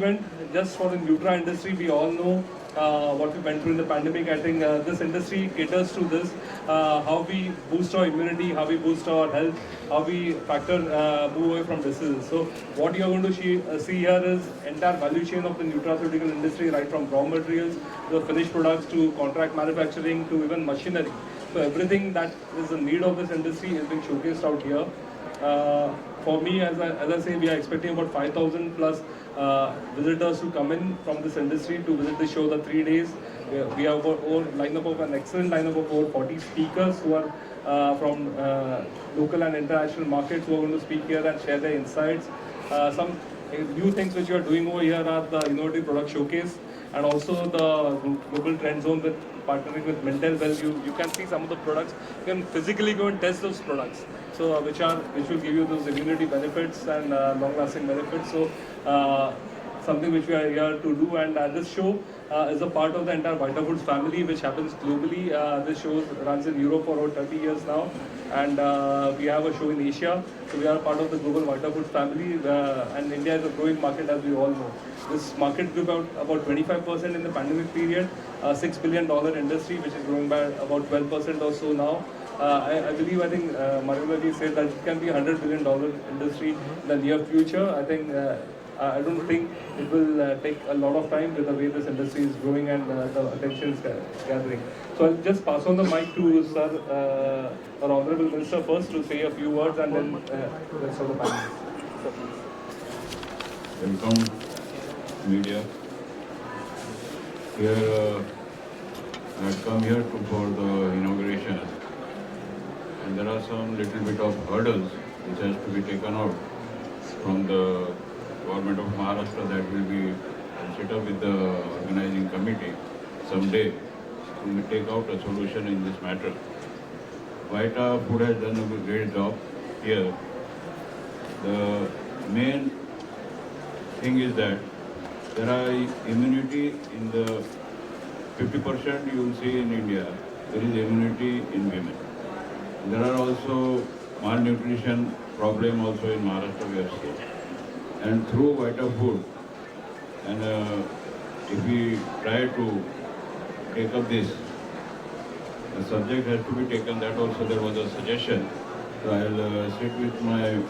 event just for the Nutra industry. We all know what we went through in the pandemic. I think this industry caters to this, how we boost our immunity, how we boost our health, how we move away from diseases. So what you are going to see here is entire value chain of the nutraceutical industry, right from raw materials, the finished products to contract manufacturing to even machinery. So everything that is the need of this industry is being showcased out here. For me, as I say, we are expecting about 5,000 plus visitors to come in from this industry to visit the show the 3 days. We have an excellent lineup of over 40 speakers who are from local and international markets who are going to speak here and share their insights. Some new things which you are doing over here are the innovative product showcase and also the global trend zone with partnering with Mental Well. You can see some of the products. You can physically go and test those products. So which will give you those immunity benefits and long-lasting benefits. So something which we are here to do, and this show is a part of the entire Vitafoods family, which happens globally. This show runs in Europe for over 30 years now, and we have a show in Asia. So we are part of the global Vitafoods family, and India is a growing market, as we all know. This market grew about 25% in the pandemic period, $6 billion industry, which is growing by about 12% or so now. I think Marulaji said that it can be $100 billion industry in the near future. I don't think it will take a lot of time with the way this industry is growing and the attention is gathering. So I'll just pass on the mic to Sir, our Honorable Minister first to say a few words, and then rest of the panel. Welcome, media. Here, I had come here for the inauguration, and there are some little bit of hurdles which has to be taken out from the government of Maharashtra that will be set up with the organizing committee someday to take out a solution in this matter. Vita Food has done a great job here. The main thing is that there are immunity in the 50% you will see in India, there is immunity in women. There are also malnutrition problem also in Maharashtra we have seen. And through Vita Food, and if we try to take up this, the subject has to be taken, that also there was a suggestion. So I'll sit with my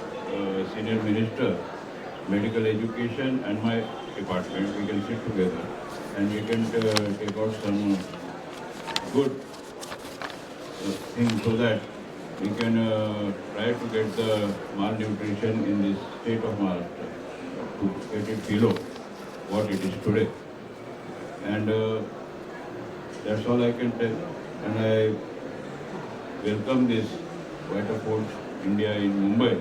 senior minister, medical education and my department, we can sit together and we can take out some good things so that we can try to get the malnutrition in this state of Maharashtra, to get it below what it is today. And that's all I can tell. And I welcome this Vita Foods India in Mumbai,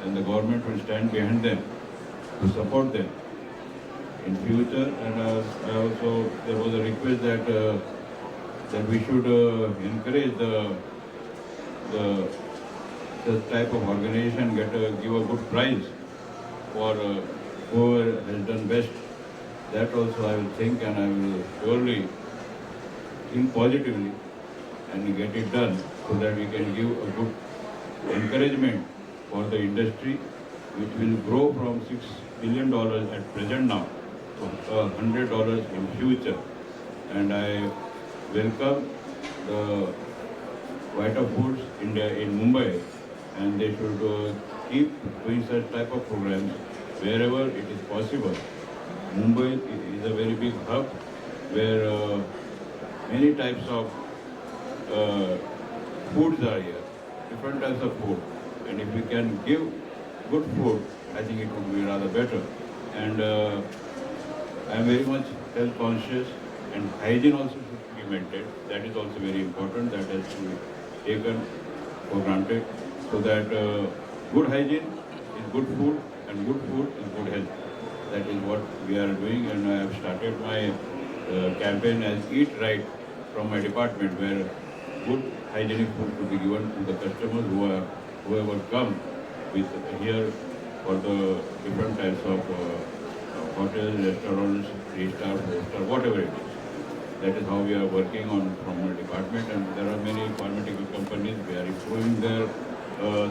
and the government will stand behind them to support them in future. And also there was a request that we should encourage the type of organization give a good prize for whoever has done best. That also I will think, and I will surely think positively and get it done so that we can give a good encouragement for the industry, which will grow from $6 billion at present now to $100 in future. And I welcome the Vita Foods India in Mumbai, and they should keep doing such type of programs wherever it is possible. Mumbai is a very big hub where many types of foods are here, different types of food. And if we can give good food, I think it would be rather better. And I am very much health conscious, and hygiene also should be maintained. That is also very important. That has to be taken for granted, so that good hygiene is good food, and good food is good health. That is what we are doing, and I have started my campaign as Eat Right from my department, where good hygienic food to be given to the customers whoever come with here for the different types of hotels, restaurants, 3-star, 4-star, whatever it is. That is how we are working on from my department, and there are many pharmaceutical companies. We are improving their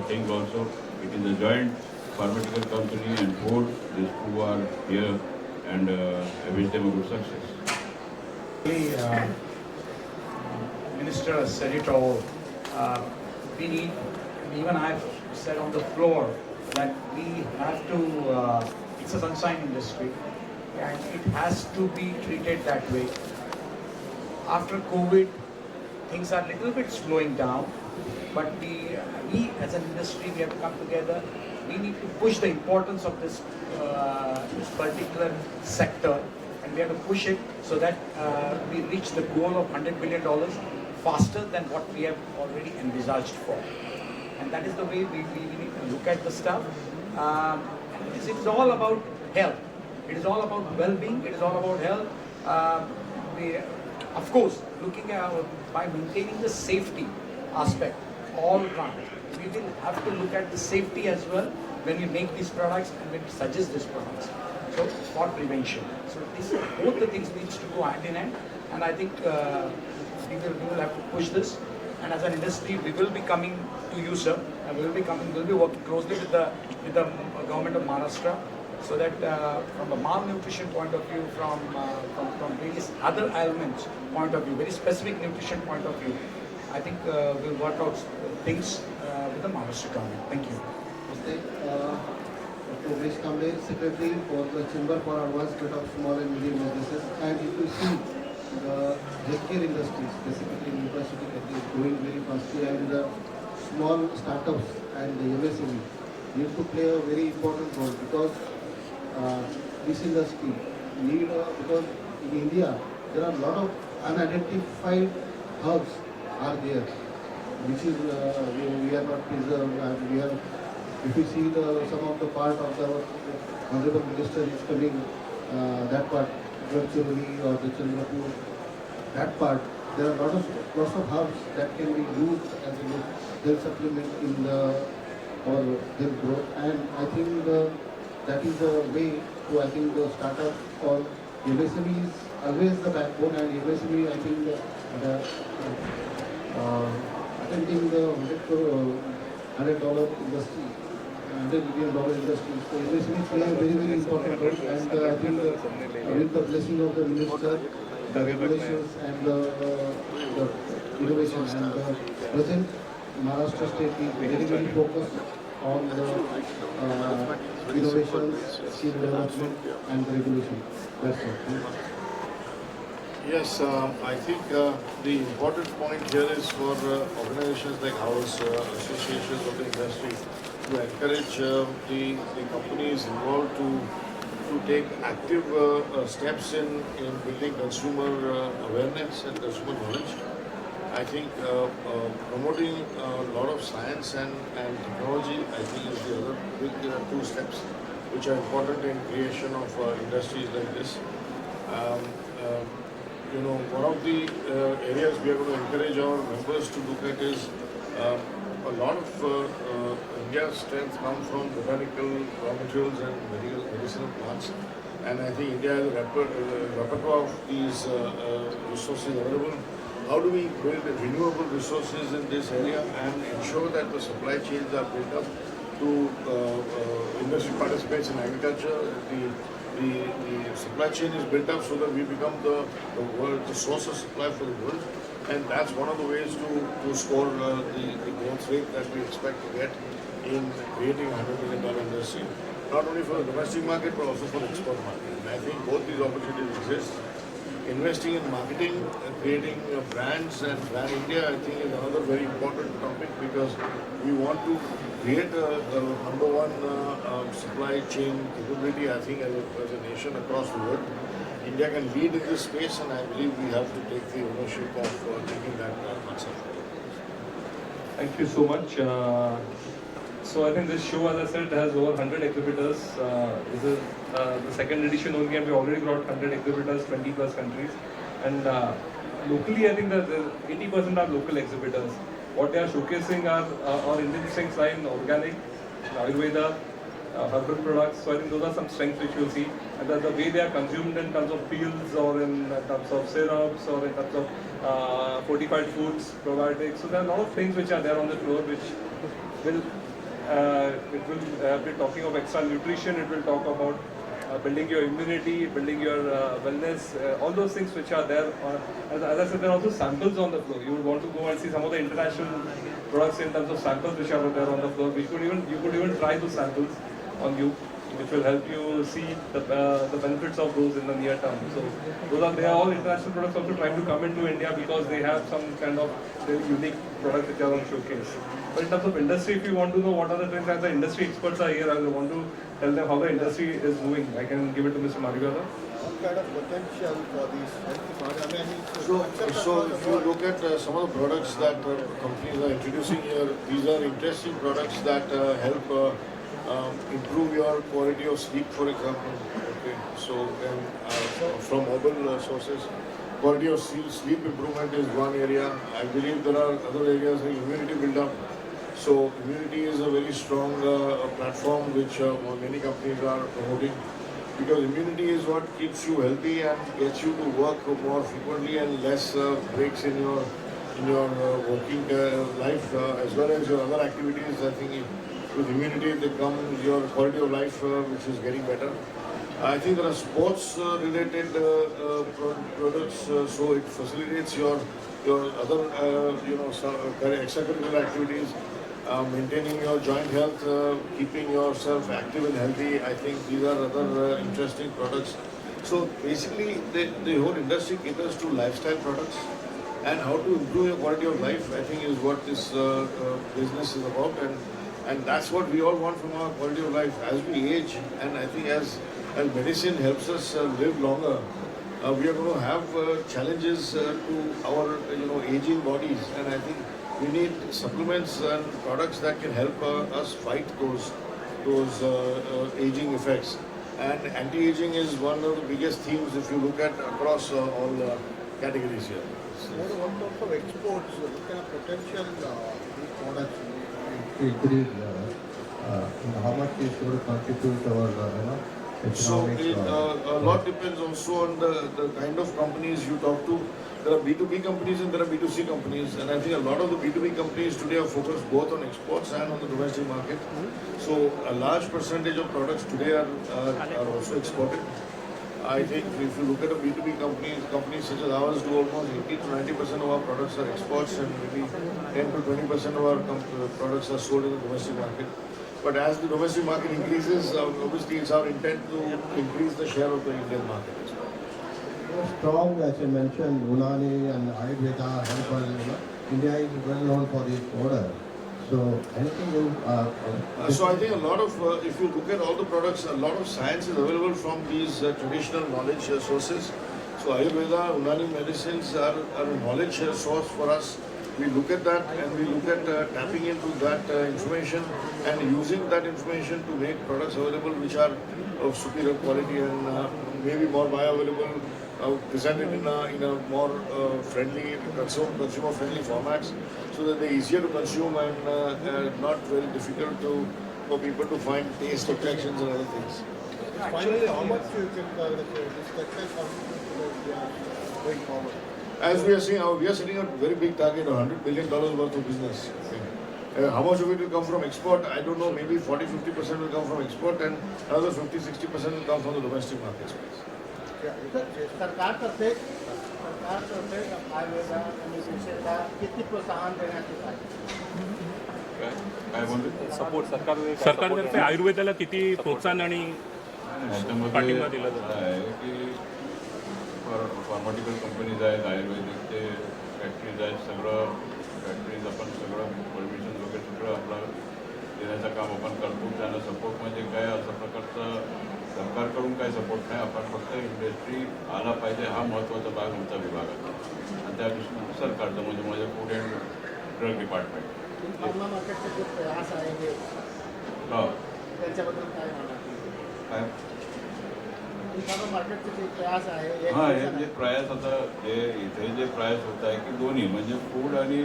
thing also. It is a joint pharmaceutical company and food. These two are here, and I wish them a good success. The Minister has said it all. We need, even I've said on the floor that we have to, it's a sunshine industry and it has to be treated that way. After COVID, things are a little bit slowing down, but we as an industry, we have to come together. We need to push the importance of this particular sector, and we have to push it so that we reach the goal of $100 billion faster than what we have already envisaged for. And that is the way we need to look at the stuff. It is all about health. It is all about well-being. It is all about health. Of course, looking at by maintaining the safety aspect all round. We will have to look at the safety as well when we make these products and when we suggest these products. So for prevention. So both the things needs to go hand in hand, and I think we will have to push this. And as an industry, we will be coming to you, sir. And we'll be working closely with the government of Maharashtra, so that from a malnutrition point of view, from various other elements point of view, very specific nutrition point of view, I think we'll work out things with the Maharashtra government. Thank you. Dr. Umesh Kamble, Secretary for the Chamber for Advancement of Small and Medium Businesses. And if you see the healthcare industry, specifically nutraceutical, is growing very fastly, and the small startups and the MSME need to play a very important role, because this industry need, because in India there are a lot of unidentified herbs are there, which is we are not preserved, and we are, if you see some of the part of the Honorable Minister is coming, that part, Gadchiroli or the Chandrapur, that part, there are lots of herbs that can be used as a health supplement in for health growth, and I think that is the way to, I think, the startup or MSME is always the backbone, and MSME, I think, attending the $100 industry, $100 billion industry. So MSME play a very, very important role, and I think with the blessing of the minister, the regulations and the innovation, and the present Maharashtra state is very, very focused on the innovations, skill development and the regulation. That's all. Yes, I think the important point here is for organizations like ours, associations of the industry, to encourage the companies involved to take active steps in building consumer awareness and consumer knowledge. I think promoting a lot of science and technology, I think, is the other big two steps which are important in creation of industries like this. One of the areas we are going to encourage our members to look at is a lot of India's strength comes from botanical raw materials and medicinal plants, and I think India has a repertoire of these resources available. How do we build renewable resources in this area and ensure that the supply chains are built up to industry participates in agriculture? The supply chain is built up so that we become the source of supply for the world, and that's one of the ways to score the growth rate that we expect to get in creating a $100 billion industry, not only for the domestic market but also for the export market. And I think both these opportunities exist. Investing in marketing, creating brands and brand India, I think, is another very important topic, because we want to create a number one supply chain capability, I think, as a nation across the world. India can lead in this space, and I believe we have to take the ownership of taking that concept. Thank you so much. So I think this show, as I said, has over 100 exhibitors. This is the second edition only, and we already brought 100 exhibitors, 20 plus countries. And locally, I think that 80% are local exhibitors. What they are showcasing are Indian strengths in organic, Ayurveda, herbal products. So I think those are some strengths which you'll see. And the way they are consumed in terms of peels, or in terms of syrups, or in terms of fortified foods, probiotics. So there are a lot of things which are there on the floor which will it will be talking of extra nutrition. It will talk about building your immunity, building your wellness, all those things which are there. As I said, there are also samples on the floor. You would want to go and see some of the international products in terms of samples which are there on the floor. You could even try those samples on you, which will help you see the benefits of those in the near term. So they are all international products also trying to come into India because they have some kind of very unique products which are on showcase. But in terms of industry, if you want to know what are the trends, and the industry experts are here, I want to tell them how the industry is moving. I can give it to Mr. Mariwala. What kind of potential for these healthy products? I mean, So if you look at some of the products that companies are introducing here, these are interesting products that help improve your quality of sleep, for example. Okay, so from mobile sources, quality of sleep improvement is one area. I believe there are other areas like immunity build-up. So immunity is a very strong platform which many companies are promoting, because immunity is what keeps you healthy and gets you to work more frequently and less breaks in your working life as well as your other activities. I think with immunity there comes your quality of life which is getting better. I think there are sports related products, so it facilitates your other extracurricular activities, maintaining your joint health, keeping yourself active and healthy. I think these are other interesting products. So basically the whole industry caters to lifestyle products, and how to improve your quality of life, I think, is what this business is about, and that's what we all want from our quality of life as we age. And I think as medicine helps us live longer, we are going to have challenges to our aging bodies, and I think we need supplements and products that can help us fight those aging effects. And anti-aging is one of the biggest themes if you look at across all categories here. what sort of exports, what kind of potential these products increase, how much is going to contribute to our So economic? a lot depends also on the kind of companies you talk to. There are B2B companies and there are B2C companies, and I think a lot of the B2B companies today are focused both on exports and on the domestic market. So a large percentage of products today are also exported. I think if you look at a B2B companies such as ours do almost 80 to 90% of our products are exports, and maybe 10 to 20% of our products are sold in the domestic market. But as the domestic market increases, obviously it's our intent to increase the share of the Indian market as well. Strong, as you mentioned, Unani and Ayurveda, herbal, India is well known for these products. So anything you... So I think a lot of, if you look at all the products, a lot of science is available from these traditional knowledge sources. So Ayurveda, Unani medicines are a knowledge source for us. We look at that and we look at tapping into that information and using that information to make products available which are of superior quality and maybe more bioavailable, presented in a more friendly, consumer friendly formats, so that they're easier to consume and not very difficult for people to find taste objections and other things. Finally, how much you can this textile contribute to the going forward? As we are seeing, we are setting a very big target of $100 billion worth of business. How much of it will come from export? I don't know, maybe 40-50% will come from export and another 50-60% will come from the domestic market space. सरकार तरफे आयुर्वेदा का कितनी प्रोत्साहन देना चाहिए? काय बोलतो support सरकारतर्फे आयुर्वेदाला किती प्रोत्साहन आणि पाठिंबा दिला जातो? आहे की फार्माटिकल कंपनीज आहेत, आयुर्वेदिकचे फॅक्टरीज आहेत, सगळं फॅक्टरीज आपण सगळं परमिशन वगैरे सगळं आपलं देण्याचं काम आपण करतो. त्यांना सपोर्ट म्हणजे काय, अशा प्रकारचं सरकारकडून काय सपोर्ट नाही, आपण फक्त इंडस्ट्री आला पाहिजे हा महत्त्वाचा भाग आमचा विभागाचा, आणि त्या दृष्टीने सरकारचं म्हणजे माझ्या food and drug department pharma मार्केटचे जे प्रयास आहे हे त्याच्याबद्दल काय म्हणणार? काय फार्मा मार्केटचे जे प्रयास आहे हां, हे जे प्रयास आता इथे जे प्रयास होत आहे की दोन्ही म्हणजे फूड आणि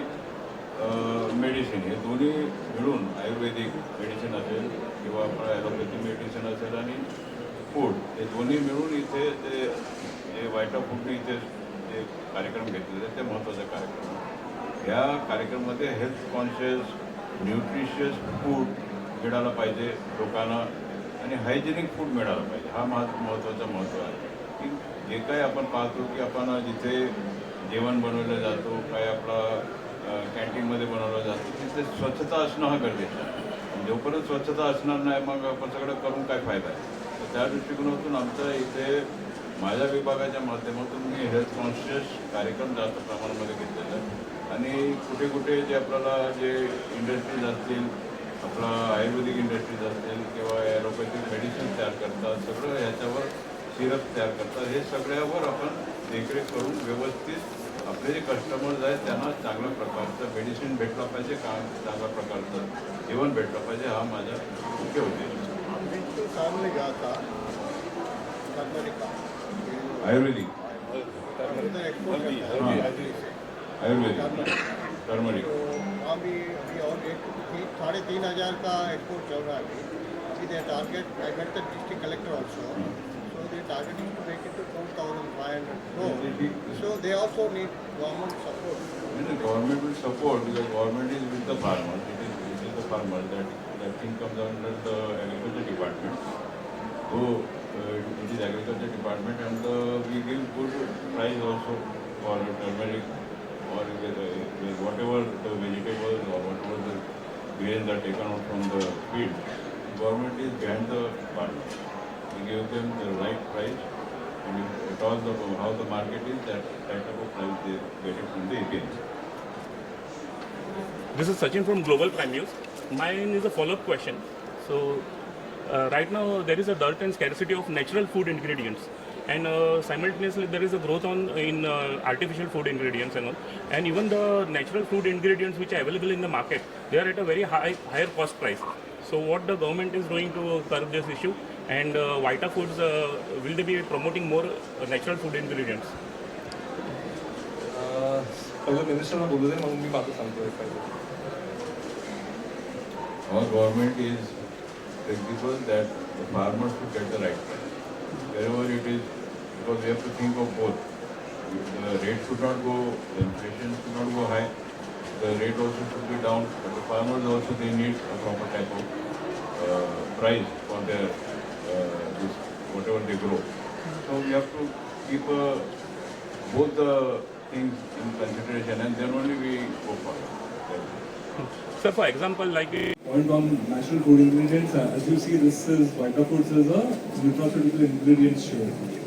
मेडिसिन हे दोन्ही मिळून, आयुर्वेदिक मेडिसिन असेल किंवा आपलं ॲलोपॅथी मेडिसिन असेल आणि फूड, हे दोन्ही मिळून इथे ते जे व्हायटा फूडने इथे जे कार्यक्रम घेतलेले ते महत्त्वाचे कार्यक्रम आहे. या कार्यक्रमामध्ये हेल्थ कॉन्शियस न्यूट्रिशियस फूड मिळालं पाहिजे लोकांना, आणि हायजेनिक फूड मिळालं पाहिजे. हा महत्त्वाचा महत्त्व आहे की जे काही आपण पाहतो की आपण जिथे जेवण बनवलं जातो, काय आपला कॅन्टीनमध्ये बनवलं जातं, तिथे स्वच्छता असणं हा गरजेचं आहे. जोपर्यंत स्वच्छता असणार नाही मग आपण सगळं करून काय फायदा आहे. तर त्या दृष्टिकोनातून आमच्या इथे माझ्या विभागाच्या माध्यमातून मी हेल्थ कॉन्शियस कार्यक्रम जास्त प्रमाणामध्ये घेतलेला आहे. आणि कुठे कुठे जे आपल्याला जे इंडस्ट्रीज असतील, आपला आयुर्वेदिक इंडस्ट्रीज असतील किंवा ॲलोपॅथिक मेडिसिन तयार करतात, सगळं ह्याच्यावर सिरप तयार करतात, हे सगळ्यावर आपण देखरेख करून व्यवस्थित आपले जे कस्टमर्स आहेत त्यांना चांगल्या प्रकारचं मेडिसिन भेटलं पाहिजे, चांगल्या प्रकारचं जेवण भेटलं पाहिजे, हा माझा मुख्य उद्देश आहे. सामने गया था टर्मरिक का आयुर्वेदिक एक्सपोर्ट आयुर्वेदिक टर्मरिक वहाँ भी अभी और 3,500 का एक्सपोर्ट चल रहा है अभी they target I met the district collector also so they target is to make it to 4,500 crore so they also need government support. The government will support because government is with the farmers. It is the farmers that thing comes under the agriculture department. So it is agriculture department and we give good price also for turmeric or whatever the vegetables or whatever the grains are taken out from the field. Government is behind the farmers. We give them the right price and if at all how the market is, that type of price they get it from the APMs. This is Sachin from Global Prime News. Mine is a follow-up question. So, right now there is a dearth and scarcity of natural food ingredients, and simultaneously there is a growth in artificial food ingredients and all. And even the natural food ingredients which are available in the market, they are at a very higher cost price. So, what the government is doing to curb this issue, and Vita Foods will they be promoting more natural food ingredients? पहिलं मिनिस्टरला बोलू दे, मग मी माझं सांगतो पाहिजे. Our government is principle that the farmers should get the right price. Wherever it is, because we have to think of both. The rate should not go, the inflation should not go high, the rate also should be down, but the farmers also they need a proper type of price for their this, whatever they grow. So we have to keep both the things in consideration and then only we go forward. Sir, for example, like Point on natural food ingredients, as you see, this is Vita Foods is a nutraceutical ingredients show.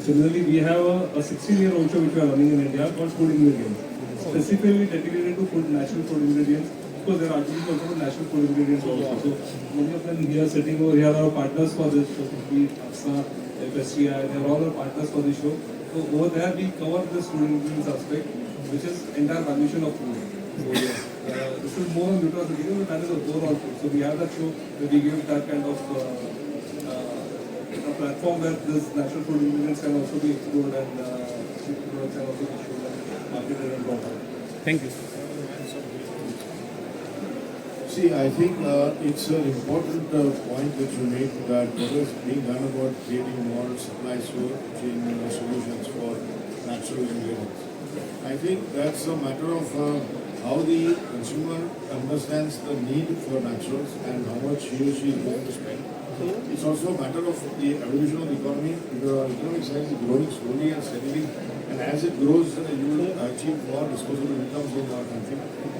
Similarly, we have a 16-year-old show which we are running in India called Food Ingredients, specifically dedicated to food, natural food ingredients. Of course, there are articles also for natural food ingredients also. So many of them here sitting over here are partners for this show. We, AXA, FSCI, they are all our partners for this show. So over there, we cover this food ingredients aspect, which is entire valuation of food. So yes, this is more on nutraceutical, but that is a overall food. So we have that show where we give that kind of a platform where this natural food ingredients can also be explored and products can also be shown and marketed and brought out. thank you. See, I think it's an important point that you make that what is being done about creating more supply chain solutions for natural ingredients. I think that's a matter of how the consumer understands the need for naturals and how much he or she is willing to spend. It's also a matter of the evolution of the economy. The economic size is growing slowly and steadily, and as it grows, you will achieve more disposable incomes in our country.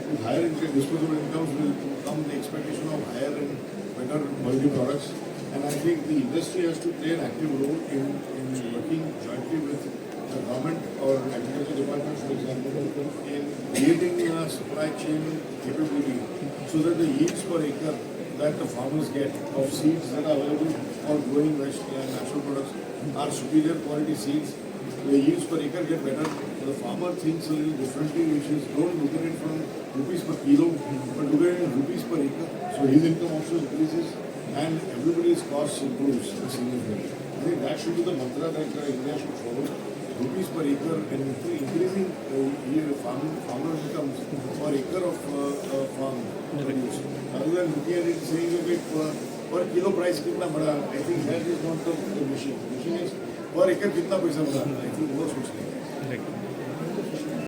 With higher disposable incomes will come the expectation of higher and better quality products. And I think the industry has to play an active role in working jointly with the government or agriculture department, for example, in creating a supply chain capability so that the yields per acre that the farmers get of seeds that are available for growing natural products are superior quality seeds. The yields per acre get better. The farmer thinks a little differently, which is don't look at it from rupees per kilo, but look at it in rupees per acre. So his income also increases and everybody's costs improves significantly. I think that should be the mantra that India should follow. Rupees per acre and increasing farmer incomes per acre of farm produce. Rather than looking at it saying, okay, per kilo price kitna bada, I think that is not the mission. The mission is per acre kitna paisa bada. I think वो सोचना है.